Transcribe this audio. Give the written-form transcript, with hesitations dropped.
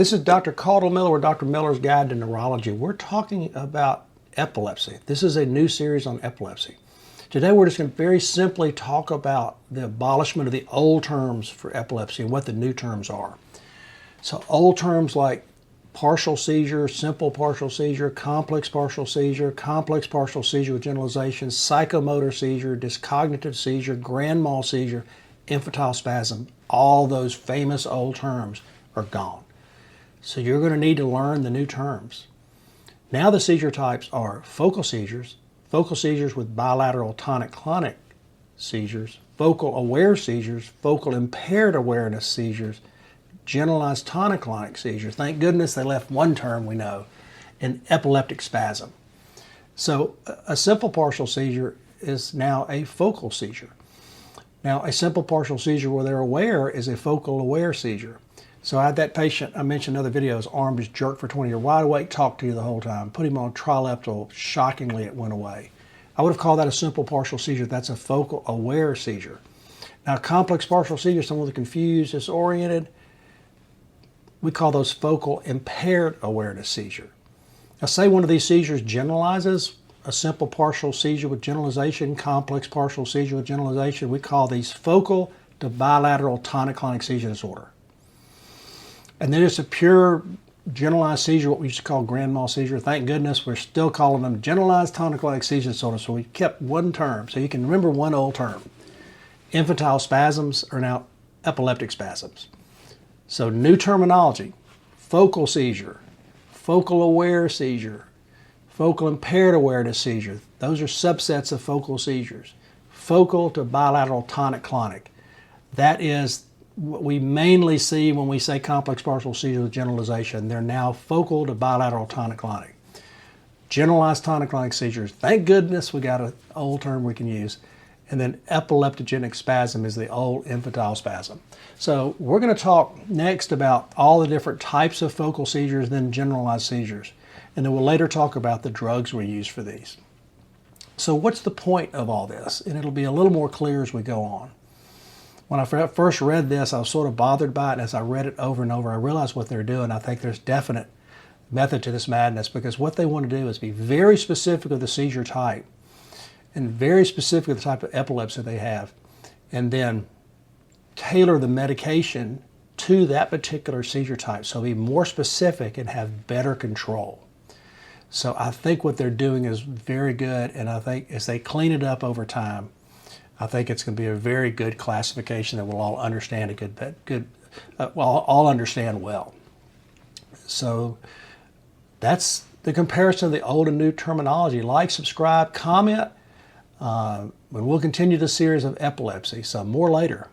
This is Dr. Caldwell Miller with Dr. Miller's Guide to Neurology. We're talking about epilepsy. This is a new series on epilepsy. Today we're just going to very simply talk about the abolishment of the old terms for epilepsy and what the new terms are. So old terms like partial seizure, simple partial seizure, complex partial seizure with generalization, psychomotor seizure, dyscognitive seizure, grand mal seizure, infantile spasm, all those famous old terms are gone. So you're going to need to learn the new terms. Now the seizure types are focal seizures with bilateral tonic-clonic seizures, focal aware seizures, focal impaired awareness seizures, generalized tonic-clonic seizures. Thank goodness they left one term we know, and epileptic spasm. So a simple partial seizure is now a focal seizure. Now a simple partial seizure where they're aware is a focal aware seizure. So I had that patient, I mentioned in other videos, arm was jerked for 20 years, wide awake, talked to you the whole time, put him on trileptal, shockingly it went away. I would have called that a simple partial seizure. That's a focal aware seizure. Now complex partial seizure, someone with confused, disoriented, we call those focal impaired awareness seizure. Now say one of these seizures generalizes, a simple partial seizure with generalization, complex partial seizure with generalization, we call these focal to bilateral tonic-clonic seizure disorder. And then it's a pure generalized seizure, what we used to call grand mal seizure. Thank goodness we're still calling them generalized tonic-clonic seizure disorder, so we kept one term, so you can remember one old term. Infantile spasms are now epileptic spasms. So new terminology, focal seizure, focal aware seizure, focal impaired awareness seizure. Those are subsets of focal seizures. Focal to bilateral tonic-clonic. That is what we mainly see when we say complex partial seizure with generalization. They're now focal to bilateral tonic-clonic. Generalized tonic-clonic seizures, thank goodness we got an old term we can use. And then epileptogenic spasm is the old infantile spasm. So we're going to talk next about all the different types of focal seizures, then generalized seizures. And then we'll later talk about the drugs we use for these. So what's the point of all this? And it'll be a little more clear as we go on. When I first read this, I was sort of bothered by it. And as I read it over and over, I realized what they're doing. I think there's definite method to this madness, because what they want to do is be very specific of the seizure type and very specific of the type of epilepsy they have, and then tailor the medication to that particular seizure type. So be more specific and have better control. So I think what they're doing is very good, and I think as they clean it up over time, I think it's going to be a very good classification that we'll all understand all understand well. So that's the comparison of the old and new terminology. Like, subscribe, comment, and we'll continue the series of epilepsy. So more later.